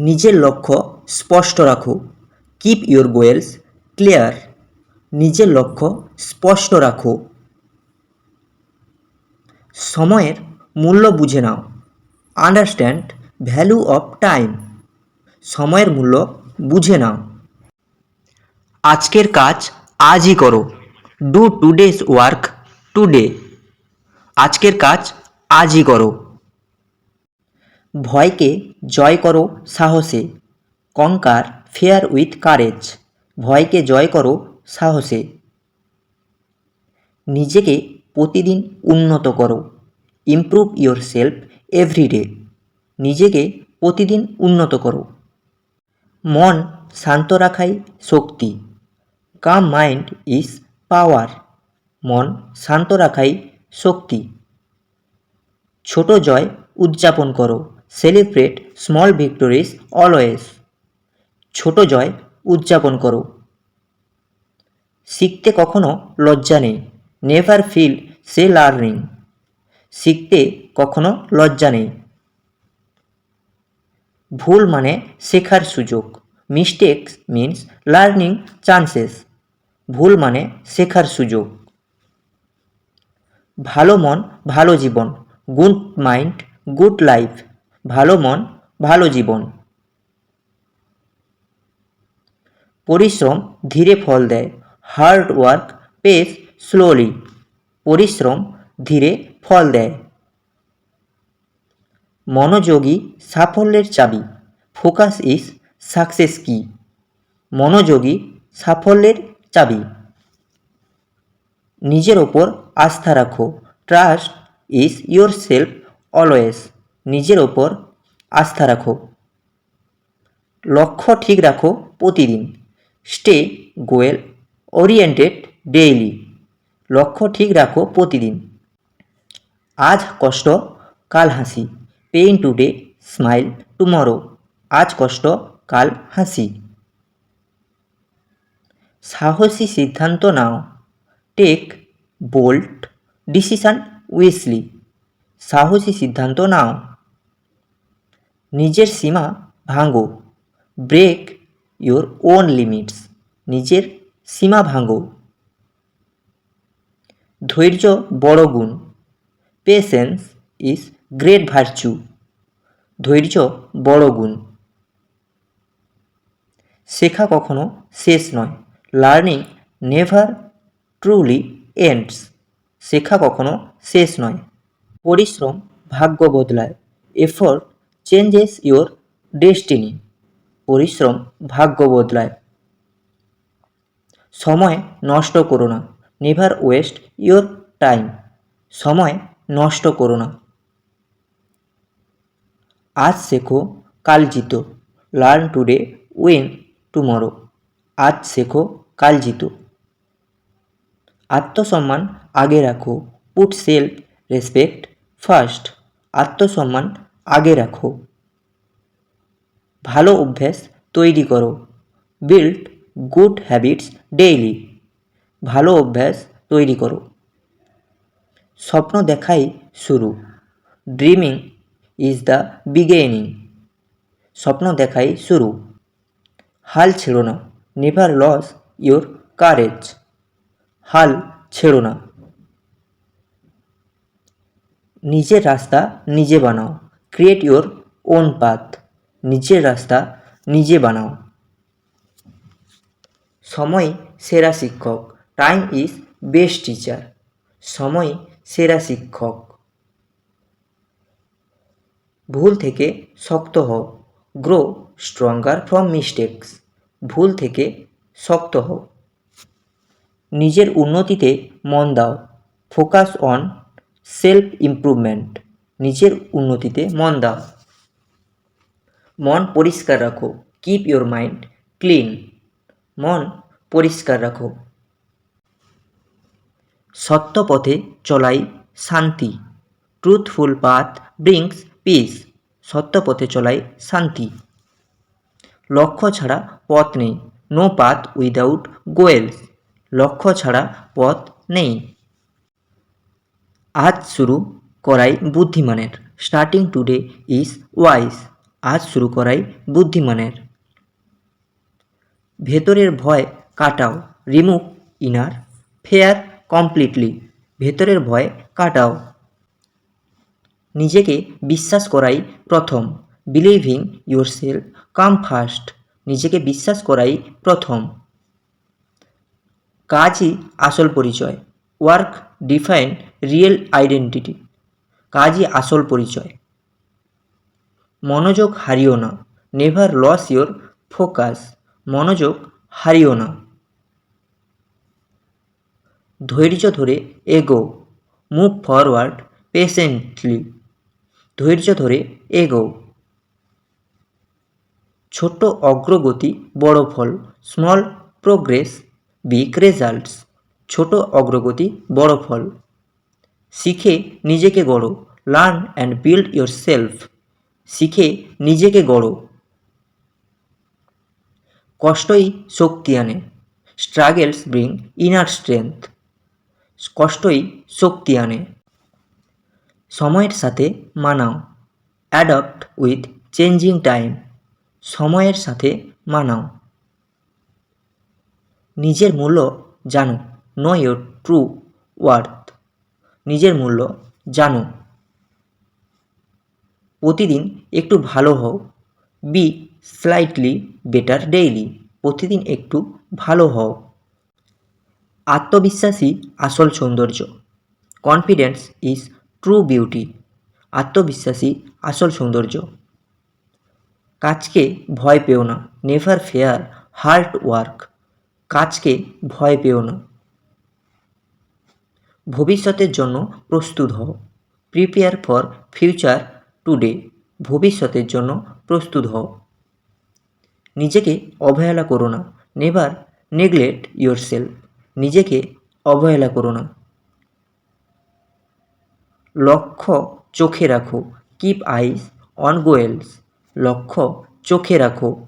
নিজের লক্ষ্য স্পষ্ট রাখো। Keep your goals clear. নিজের লক্ষ্য স্পষ্ট রাখো। সময়ের মূল্য বুঝে নাও। Understand value of time. সময়ের মূল্য বুঝে নাও। আজকের কাজ আজই করো। Do today's work today. আজকের কাজ আজই করো। ভয়কে জয় করো সাহসে। Conquer fear with courage. ভয়কে জয় করো সাহসে। নিজেকে প্রতিদিন উন্নত করো। Improve your self everyday. নিজেকে প্রতিদিন উন্নত করো। মন শান্ত রাখাই শক্তি। কাম মাইন্ড ইজ পাওয়ার। মন শান্ত রাখাই শক্তি। ছোট জয় উদযাপন করো। Celebrate small victories always. ছোট জয় উদযাপন করো। শিখতে কখনো লজ্জা নেই। Never feel say learning. শিখতে কখনো লজ্জা নেই। ভুল মানে শেখার সুযোগ। Mistakes means learning chances. ভুল মানে শেখার সুযোগ। ভালো মন ভালো জীবন। Good mind good life. ভালো মন ভালো জীবন। পরিশ্রম ধীরে ফল দেয়। Hard work pays slowly. পরিশ্রম ধীরে ফল দেয়। মনোযোগী সাফল্যের চাবি। ফোকাস ইজ সাকসেস কি। মনোযোগী সাফল্যের চাবি। নিজের ওপর আস্থা রাখো। Trust is your self always. নিজের ওপর আস্থা রাখো। লক্ষ্য ঠিক রাখো প্রতিদিন। Stay goal oriented daily. লক্ষ্য ঠিক রাখো প্রতিদিন। আজ কষ্ট কাল হাসি। Pain today smile tomorrow. আজ কষ্ট কাল হাসি। সাহসী সিদ্ধান্ত নাও। Take bold decision wisely. সাহসী সিদ্ধান্ত নাও। নিজের সীমা ভাঙো। Break your own limits. নিজের সীমা ভাঙো। ধৈর্য বড় গুণ। Patience is great virtue. ধৈর্য বড় গুণ। শেখা কখনো শেষ নয়। Learning never truly ends. শেখা কখনো শেষ নয়। পরিশ্রম ভাগ্য বদলায়। Effort changes your destiny. পরিশ্রম ভাগ্য বদলায়। সময় নষ্ট করো না। Never waste your time. সময় নষ্ট করো না। আজ শেখো কাল জিতো। Learn today win tomorrow. আজ শেখো কাল জিতো। আত্মসম্মান আগে রাখো। Put self respect first. আত্মসম্মান আগে রাখো। ভালো অভ্যাস তৈরি করো। Build good habits daily. ভালো অভ্যাস তৈরি করো। স্বপ্ন দেখাই শুরু। Dreaming is the beginning. স্বপ্ন দেখাই শুরু। হাল ছেড়ো না। Never lose your courage. হাল ছেড়ো না। নিজের রাস্তা নিজে বানাও। Create your own path. নিজের রাস্তা নিজে বানাও। সময় সেরা শিক্ষক। Time is best teacher. সময় সেরা শিক্ষক। ভুল থেকে শক্ত হও। Grow stronger from mistakes. ভুল থেকে শক্ত হও। নিজের উন্নতিতে মন দাও। Focus on self improvement. নিজের উন্নতিতে মন দাও। মন পরিষ্কার রাখো। Keep your mind clean. মন পরিষ্কার রাখো। সত্য পথে চলাই শান্তি। Truthful path brings peace. সত্য পথে চলাই শান্তি। লক্ষ্য ছাড়া পথ নেই। No path without goals. লক্ষ্য ছাড়া পথ নেই। আজ শুরু করাই বুদ্ধিমানের। Starting today is wise. আজ শুরু করাই বুদ্ধিমানের। ভেতরের ভয় কাটাও, রিমুভ ইনার ফেয়ার কমপ্লিটলি। ভেতরের ভয় কাটাও। নিজেকে বিশ্বাস করাই প্রথম, বিলিভিং ইয়োরসেলফ কাম ফার্স্ট। নিজেকে বিশ্বাস করাই প্রথম। কাজই আসল পরিচয়, ওয়ার্ক ডিফাইন রিয়েল আইডেন্টিটি। কাজই আসল পরিচয়। মনোযোগ হারিও না, নেভার লস ইয়োর ফোকাস। মনোযোগ হারিও না। ধৈর্য ধরে এগো, মুভ ফরওয়ার্ড পেশেন্টলি। ধৈর্য ধরে এগো। ছোট অগ্রগতি বড় ফল, স্মল প্রোগ্রেস বিগ রেজাল্টস। ছোট অগ্রগতি বড় ফল। শিখে নিজেকে গড়ো, learn and build your self. শিখে নিজেকে গড়ো। কষ্টই শক্তি আনে, স্ট্রাগলস ব্রিং ইনার স্ট্রেংথ। কষ্টই শক্তি আনে। সময়ের সাথে মানাও, অ্যাডপ্ট উইথ চেঞ্জিং টাইম। সময়ের সাথে মানাও। নিজের মূল্য জানো, নো ইয়োর ট্রু ওয়ার্থ। নিজের মূল্য জানো। প্রতিদিন একটু ভালো হও, বি স্লাইটলি বেটার ডেইলি। প্রতিদিন একটু ভালো হও। আত্মবিশ্বাসী আসল সৌন্দর্য, কনফিডেন্স ইজ ট্রু বিউটি। আত্মবিশ্বাসী আসল সৌন্দর্য। কাজকে ভয় পেও না, নেভার ফেয়ার হার্ড ওয়ার্ক। কাজকে ভয় পেও না। ভবিষ্যতের জন্য প্রস্তুত হও, প্রিপেয়ার ফর ফিউচার টুডে। ভবিষ্যতের জন্য প্রস্তুত হও। নিজেকে অবহেলা করো না, নেভার নেগলেক্ট ইয়োরসেলফ। নিজেকে অবহেলা করো না। লক্ষ্য চোখে রাখো, কিপ আইস অন গোয়েলস। লক্ষ্য চোখে রাখো।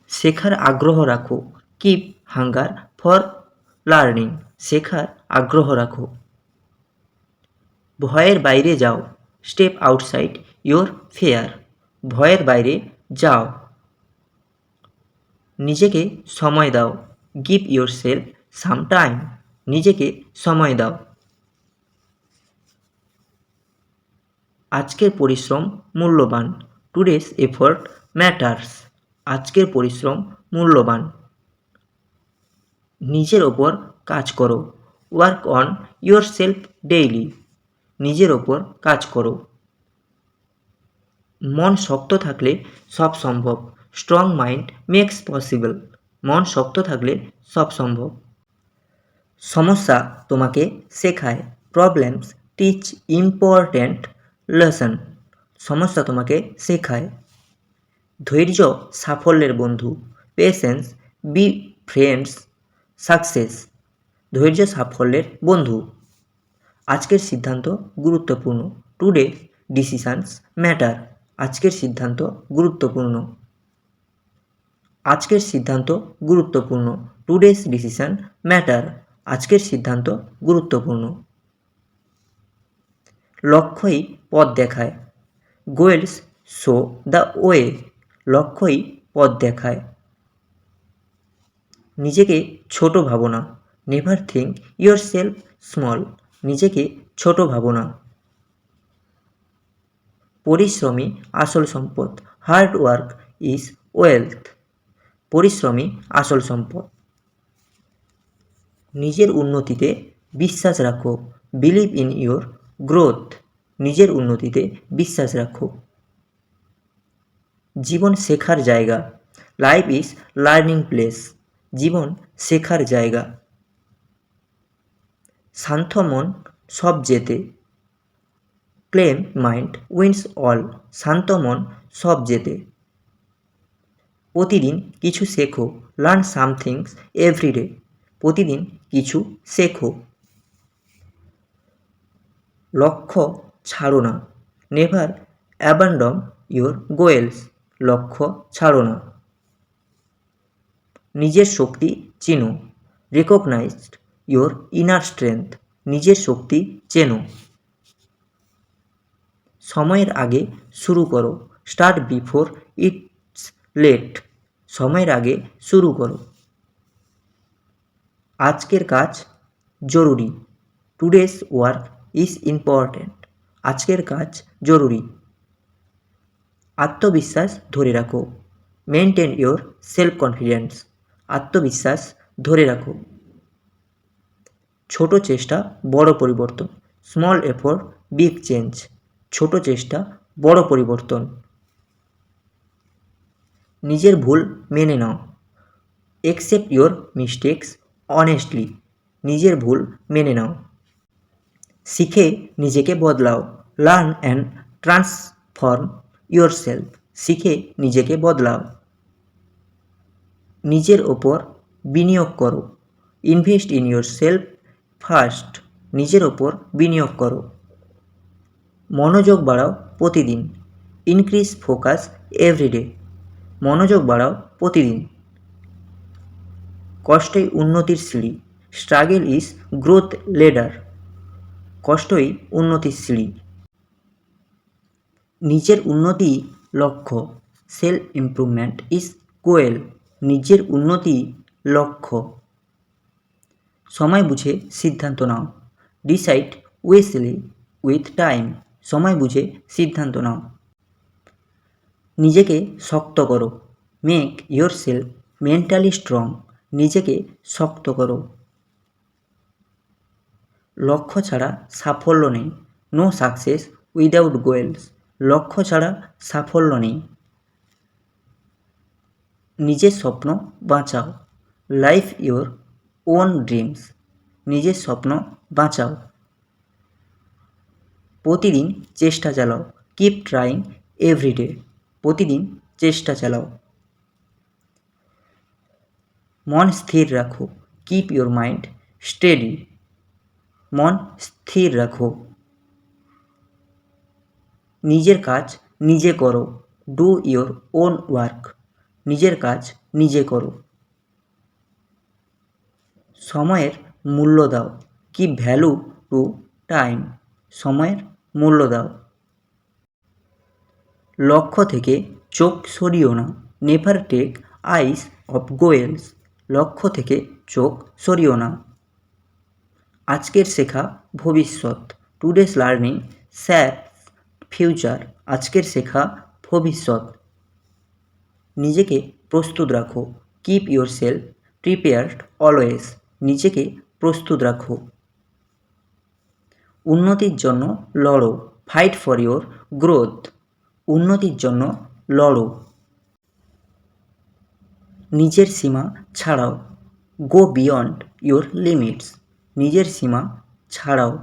শেখার আগ্রহ রাখো, কিপ হাঙ্গার ফর লার্নিং। শেখার আগ্রহ রাখো। ভয়ের বাইরে যাও, স্টেপ আউটসাইড ইয়োর ফেয়ার। ভয়ের বাইরে যাও। নিজেকে সময় দাও, give your self some time. নিজেকে সময় দাও। আজকের পরিশ্রম মূল্যবান, টুডেস এফোর্ট ম্যাটার্স। আজকের পরিশ্রম মূল্যবান। নিজের ওপর কাজ করো, work on your self daily. নিজের ওপর কাজ করো। মন শক্ত থাকলে সব সম্ভব, স্ট্রং মাইন্ড মেক্স পসিবল। মন শক্ত থাকলে সব সম্ভব। সমস্যা তোমাকে শেখায়, প্রবলেমস টিচ ইম্পর্ট্যান্ট লেসন। সমস্যা তোমাকে শেখায়। ধৈর্য সাফল্যের বন্ধু, পেশেন্স বি ফ্রেন্ডস সাকসেস। ধৈর্য সাফল্যের বন্ধু। আজকের সিদ্ধান্ত গুরুত্বপূর্ণ, টুডে ডিসিশনস ম্যাটার। আজকের সিদ্ধান্ত গুরুত্বপূর্ণ। আজকের সিদ্ধান্ত গুরুত্বপূর্ণ, টুডেস ডিসিশন ম্যাটার। আজকের সিদ্ধান্ত গুরুত্বপূর্ণ। লক্ষ্যই পথ দেখায়, গোয়েলস শো দ্য ওয়ে। লক্ষ্যই পথ দেখায়। নিজেকে ছোট ভাবো না, never think your self small. নিজেকে ছোট ভাবো না। পরিশ্রমী আসল সম্পদ, হার্ড ওয়ার্ক ইজ ওয়েলথ। পরিশ্রমী আসল সম্পদ। নিজের উন্নতিতে বিশ্বাস রাখো, বিলিভ ইন ইয়োর গ্রোথ। নিজের উন্নতিতে বিশ্বাস রাখো। জীবন শেখার জায়গা, লাইফ ইজ লার্নিং প্লেস। জীবন শেখার জায়গা। শান্ত মন সব জেতে, ক্লেম মাইন্ড উইন্স অল। শান্ত মন সব জেতে। প্রতিদিন কিছু শেখো, লার্ন সামথিংস এভরিডে। প্রতিদিন কিছু শেখো। লক্ষ্য ছাড়ো না, নেভার অ্যাবান্ডন ইয়োর গোয়েলস। লক্ষ্য ছাড়ো না। নিজের শক্তি চেনো, রেকগনাইজড ইয়োর ইনার স্ট্রেংথ। নিজের শক্তি চেনো। সময়ের আগে শুরু করো, স্টার্ট বিফোর ইটস লেট। সময়ের আগে শুরু করো। আজকের কাজ জরুরি, টুডেস ওয়ার্ক ইজ ইম্পর্ট্যান্ট। আজকের কাজ জরুরি। আত্মবিশ্বাস ধরে রাখো, মেনটেন ইয়োর সেলফ কনফিডেন্স। আত্মবিশ্বাস ধরে রাখো। ছোট চেষ্টা বড় পরিবর্তন, স্মল এফোর্ট বিগ চেঞ্জ। ছোট চেষ্টা বড় পরিবর্তন। নিজের ভুল মেনে নাও, অ্যাকসেপ্ট ইয়োর মিস্টেকস অনেস্টলি। নিজের ভুল মেনে নাও। শিখে নিজেকে বদলাও, learn and transform your self. শিখে নিজেকে বদলাও। নিজের ওপর বিনিয়োগ করো, invest in your self first. নিজের ওপর বিনিয়োগ করো। মনোযোগ বাড়াও প্রতিদিন, ইনক্রিজ ফোকাস এভরিডে। মনোযোগ বাড়াও প্রতিদিন। কষ্টই উন্নতির সিঁড়ি, স্ট্রাগল ইজ গ্রোথ লেডার। কষ্টই উন্নতির সিঁড়ি। নিজের উন্নতি লক্ষ্য, সেলফ ইমপ্রুভমেন্ট ইজ গোয়েল। নিজের উন্নতি লক্ষ্য। সময় বুঝে সিদ্ধান্ত নাও, ডিসাইড উইসলি উইথ টাইম। সময় বুঝে সিদ্ধান্ত নাও। নিজেকে শক্ত করো, make your self mentally strong. নিজেকে শক্ত করো। লক্ষ্য ছাড়া সাফল্য নেই, নো সাকসেস উইদাউট গোয়েলস। লক্ষ্য ছাড়া সাফল্য নেই। নিজের স্বপ্ন বাঁচাও, লাইফ ইয়োর ওন ড্রিমস। নিজের স্বপ্ন বাঁচাও। প্রতিদিন চেষ্টা চালাও, কিপ ট্রাইং এভরিডে। প্রতিদিন চেষ্টা চালাও। মন স্থির রাখো, কিপ ইয়োর মাইন্ড স্টেডি। মন স্থির রাখো। নিজের কাজ নিজে করো, ডু ইয়োর ওন ওয়ার্ক। নিজের কাজ নিজে করো। সময়ের মূল্য দাও, গিভ ভ্যালু টু টাইম। সময়ের মূল্য দাও। লক্ষ্য থেকে চোখ সরিও না, নেভার টেক আইস অফ গোয়েলস। লক্ষ্য থেকে চোখ সরিও না। আজকের শেখা ভবিষ্যৎ, টুডেস লার্নিং শেপস ফিউচার। আজকের শেখা ভবিষ্যৎ। নিজেকে প্রস্তুত রাখো, keep your self prepared always. নিজেকে প্রস্তুত রাখো। উন্নতির জন্য লড়ো, ফাইট ফর ইয়োর গ্রোথ। উন্নতির জন্য লড়ো। নিজের সীমা ছাড়াও, গো বিয়ন্ড ইয়োর লিমিটস। নিজের সীমা ছাড়াও।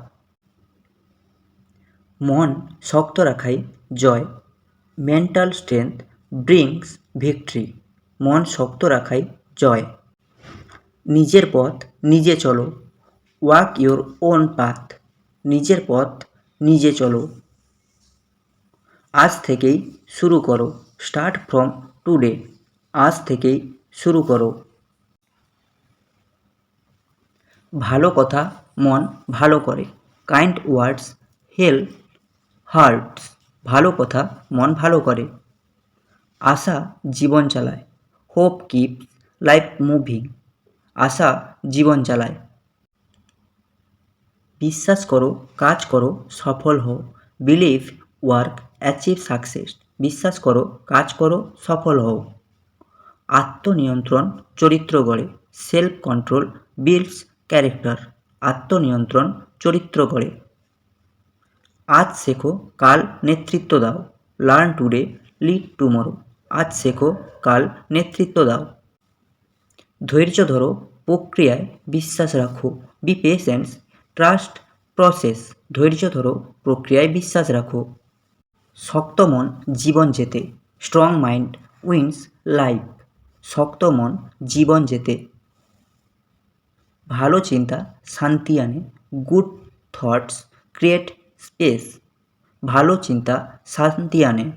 মন শক্ত রাখাই জয়, মেন্টাল স্ট্রেংথ ব্রিংস ভিক্টরি। মন শক্ত রাখাই জয়। নিজের পথ নিজে চলো, ওয়াক ইয়োর ওন পাথ। নিজের পথ নিজে চলো। আজ থেকেই শুরু করো, স্টার্ট ফ্রম টুডে। আজ থেকেই শুরু করো। ভালো কথা মন ভালো করে, কাইন্ড ওয়ার্ডস হেল্প হার্টস। ভালো কথা মন ভালো করে। আশা জীবন চালায়, হোপ কিপস লাইফ মুভিং। আশা জীবন চালায়। বিশ্বাস করো, কাজ করো, সফল হও। Believe work achieve success. বিশ্বাস করো, কাজ করো, সফল হও। আত্মনিয়ন্ত্রণ চরিত্র গড়ে, সেলফ কন্ট্রোল বিল্ডস ক্যারেক্টার। আত্মনিয়ন্ত্রণ চরিত্র গড়ে। আজ শেখো, কাল নেতৃত্ব দাও। Learn today lead tomorrow. আজ শেখো, কাল নেতৃত্ব দাও। ধৈর্য ধরো, প্রক্রিয়ায় বিশ্বাস রাখো। Be patience trust process. ধৈর্য ধরো, প্রক্রিয়ায় বিশ্বাস রাখো। শক্ত মন জীবন জেতে, স্ট্রং মাইন্ড উইন্স লাইফ। শক্ত মন জীবন জেতে। ভালো চিন্তা শান্তি আনে, গুড থটস ক্রিয়েট স্পেস। ভালো চিন্তা শান্তি আনে।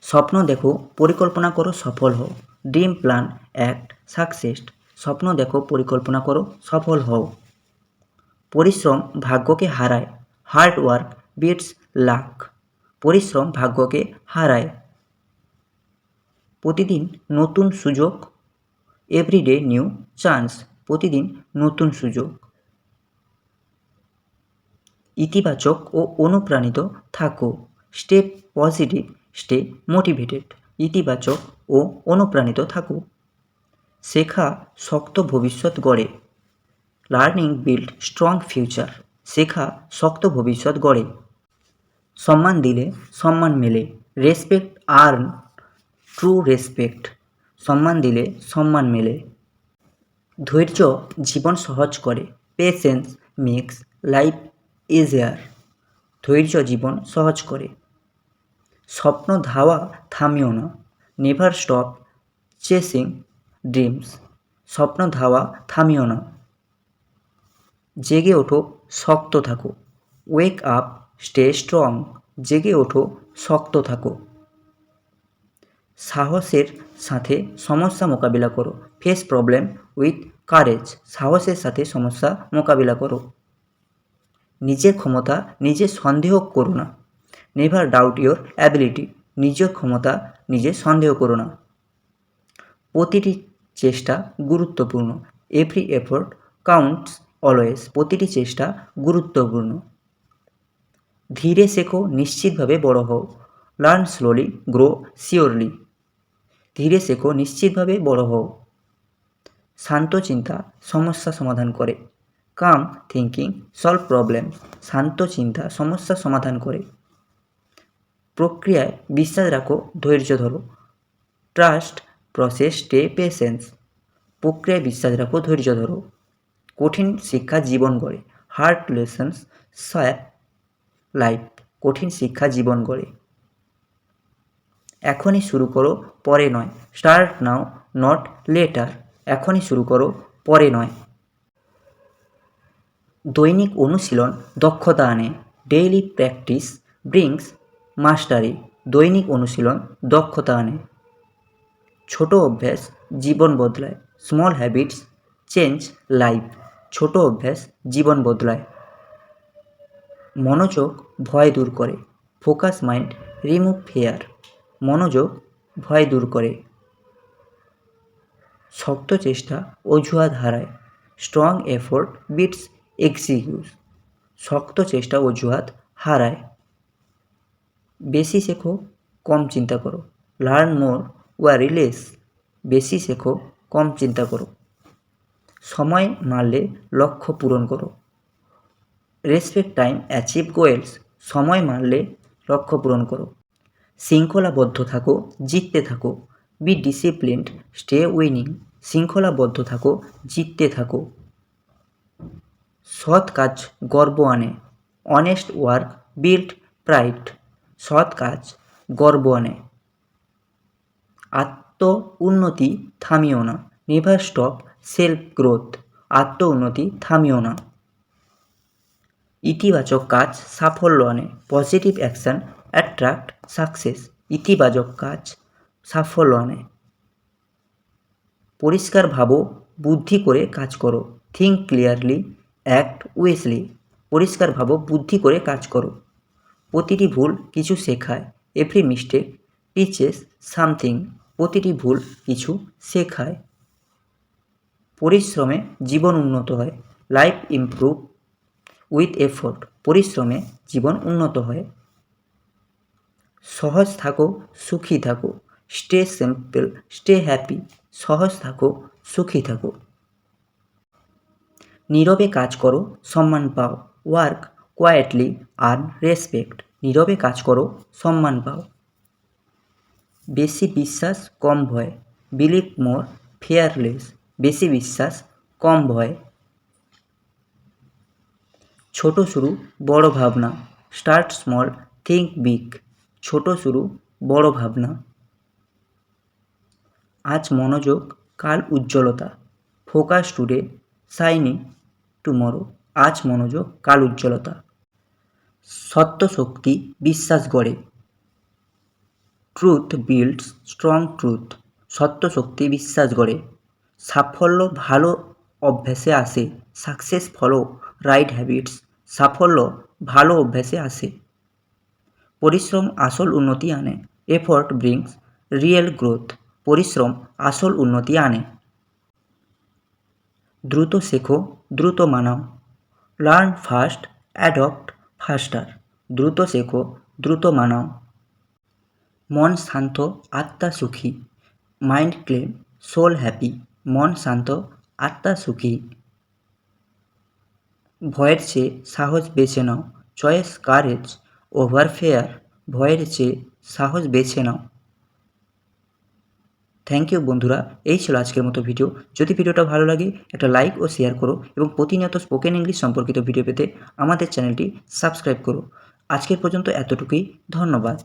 স্বপ্ন দেখো, পরিকল্পনা করো, সফল হও। Dream plan act success. স্বপ্ন দেখো, পরিকল্পনা করো, সফল হও। পরিশ্রম ভাগ্যকে হারায়, হার্ড ওয়ার্ক বিটস লাক। পরিশ্রম ভাগ্যকে হারায়। প্রতিদিন নতুন সুযোগ, এভরিডে নিউ চান্স, প্রতিদিন নতুন সুযোগ। ইতিবাচক ও অনুপ্রাণিত থাকো, স্টে পজিটিভ, স্টে মোটিভেটেড। ইতিবাচক ও অনুপ্রাণিত থাকো। শেখা শক্ত ভবিষ্যৎ গড়ে, লার্নিং বিল্ড স্ট্রং ফিউচার। শেখা শক্ত ভবিষ্যৎ গড়ে। সম্মান দিলে সম্মান মেলে, রেসপেক্ট আর্ন ট্রু রেসপেক্ট। সম্মান দিলে সম্মান মেলে। ধৈর্য জীবন সহজ করে, পেশেন্স মেক্স লাইফ ইজিয়ার। ধৈর্য জীবন সহজ করে। স্বপ্ন ধাওয়া থামিও না, নেভার স্টপ চেসিং ড্রিমস। স্বপ্ন ধাওয়া থামিও না। জেগে ওঠো, শক্ত থাকো, ওয়েক আপ স্টে স্ট্রং। জেগে ওঠো, শক্ত থাকো। সাহসের সাথে সমস্যা মোকাবিলা করো, ফেস প্রবলেম উইথ কারেজ। সাহসের সাথে সমস্যা মোকাবিলা করো। নিজের ক্ষমতা নিজে সন্দেহ করো না, নেভার ডাউট ইয়োর অ্যাবিলিটি। নিজের ক্ষমতা নিজে সন্দেহ করো না। প্রতিটি চেষ্টা গুরুত্বপূর্ণ, এভরি এফোর্ট কাউন্টস অলওয়েজ। প্রতিটি চেষ্টা গুরুত্বপূর্ণ। ধীরে শেখো, নিশ্চিতভাবে বড় হও, লার্ন স্লোলি গ্রো শিওরলি। ধীরে শেখো, নিশ্চিতভাবে বড় হও। শান্ত চিন্তা সমস্যা সমাধান করে, কাম থিঙ্কিং সলভ প্রবলেম। শান্ত চিন্তা সমস্যা সমাধান করে। প্রক্রিয়ায় বিশ্বাস রাখো, ধৈর্য ধরো, ট্রাস্ট প্রসেস স্টে পেশেন্স। প্রক্রিয়ায় বিশ্বাস রাখো, ধৈর্য ধরো। কঠিন শিক্ষা জীবন গড়ে, হার্ড লেসন্স শেপ লাইফ। কঠিন শিক্ষা জীবন গড়ে। এখনই শুরু করো, পরে নয়, স্টার্ট নাও নট লেটার। এখনই শুরু করো, পরে নয়। দৈনিক অনুশীলন দক্ষতা আনে, ডেইলি প্র্যাকটিস ব্রিংস মাস্টারি। দৈনিক অনুশীলন দক্ষতা আনে। ছোট অভ্যাস জীবন বদলায়, স্মল হ্যাবিটস চেঞ্জ লাইফ। ছোট অভ্যাস জীবন বদলায়। মনোযোগ ভয় দূর করে, ফোকাস মাইন্ড রিমুভ ফিয়ার। মনোযোগ ভয় দূর করে। শক্ত চেষ্টা অজুহাত হারায়, স্ট্রং এফোর্ট বিটস এক্সকিউজ। শক্ত চেষ্টা অজুহাত হারায়। বেশি শেখো, কম চিন্তা করো, লার্ন মোর ওয়ারি লেস। বেশি শেখো, কম চিন্তা করো। সময় মারলে লক্ষ্য পূরণ করো, রেসপেক্ট টাইম অ্যাচিভ গোয়েলস। সময় মারলে লক্ষ্য পূরণ করো। শৃঙ্খলাবদ্ধ থাকো, জিততে থাকো, বি ডিসিপ্লিনড স্টে উইনিং। শৃঙ্খলাবদ্ধ থাকো, জিততে থাকো। সৎ কাজ গর্ব আনে, অনেস্ট ওয়ার্ক বিল্ড প্রাইড। সৎ কাজ গর্ব আনে। আত্ম উন্নতি থামিও না, নেভার স্টপ সেলফ গ্রোথ। আত্ম উন্নতি থামিও না। ইতিবাচক কাজ সাফল্য আনে, পজিটিভ অ্যাকশন অ্যাট্রাক্ট সাকসেস। ইতিবাচক কাজ সাফল্য আনে। পরিষ্কার ভাবো, বুদ্ধি করে কাজ করো, থিঙ্ক ক্লিয়ারলি অ্যাক্ট উইসলি। পরিষ্কার ভাবো, বুদ্ধি করে কাজ করো। প্রতিটি ভুল কিছু শেখায়, এভরি মিস্টেক টিচেস সামথিং। প্রতিটি ভুল কিছু শেখায়। পরিশ্রমে জীবন উন্নত হয়, লাইফ ইমপ্রুভ উইথ এফোর্ট। পরিশ্রমে জীবন উন্নত হয়। সহজ থাকো, সুখী থাকো, স্টে সিম্পল স্টে হ্যাপি। সহজ থাকো, সুখী থাকো। নীরবে কাজ করো, সম্মান পাও, ওয়ার্ক কোয়াইটলি আর্ন রেসপেক্ট। নীরবে কাজ করো, সম্মান পাও। বেশি বিশ্বাস কম ভয়, বিলিভ মোর ফিয়ারলেস। বেশি বিশ্বাস কম ভয়। ছোট শুরু বড় ভাবনা, স্টার্ট স্মল থিঙ্ক বিগ। ছোট শুরু বড় ভাবনা। আজ মনোযোগ কাল উজ্জ্বলতা, ফোকাস টুডে শাইনিং টুমরো। আজ মনোযোগ কাল উজ্জ্বলতা। সত্য শক্তি বিশ্বাস গড়ে, ট্রুথ বিল্ডস স্ট্রং ট্রুথ। সত্য শক্তি বিশ্বাস গড়ে। সাফল্য ভালো অভ্যাসে আসে, সাকসেস ফলো রাইট হ্যাবিটস। সাফল্য ভালো অভ্যাসে আসে। পরিশ্রম আসল উন্নতি আনে। Effort brings real growth. পরিশ্রম আসল উন্নতি আনে। দ্রুত শেখো, দ্রুত মানাও। Learn fast, adapt faster. দ্রুত শেখো, দ্রুত মানাও। মন শান্ত, আত্মা সুখী। Mind calm, soul happy. মন শান্ত, আত্মা সুখী। ভয়ের চেয়ে সাহস বেছে নাও। Choice courage over fear. ভয়ের চেয়ে সাহস বেছে নাও। থ্যাংক ইউ বন্ধুরা, এই ছিল আজকের মতো ভিডিও। যদি ভিডিওটা ভালো লাগে একটা লাইক ও শেয়ার করো এবং প্রতিনিয়ত স্পোকেন ইংলিশ সম্পর্কিত ভিডিও পেতে আমাদের চ্যানেলটি সাবস্ক্রাইব করো। আজকের পর্যন্ত এতটুকুই। ধন্যবাদ।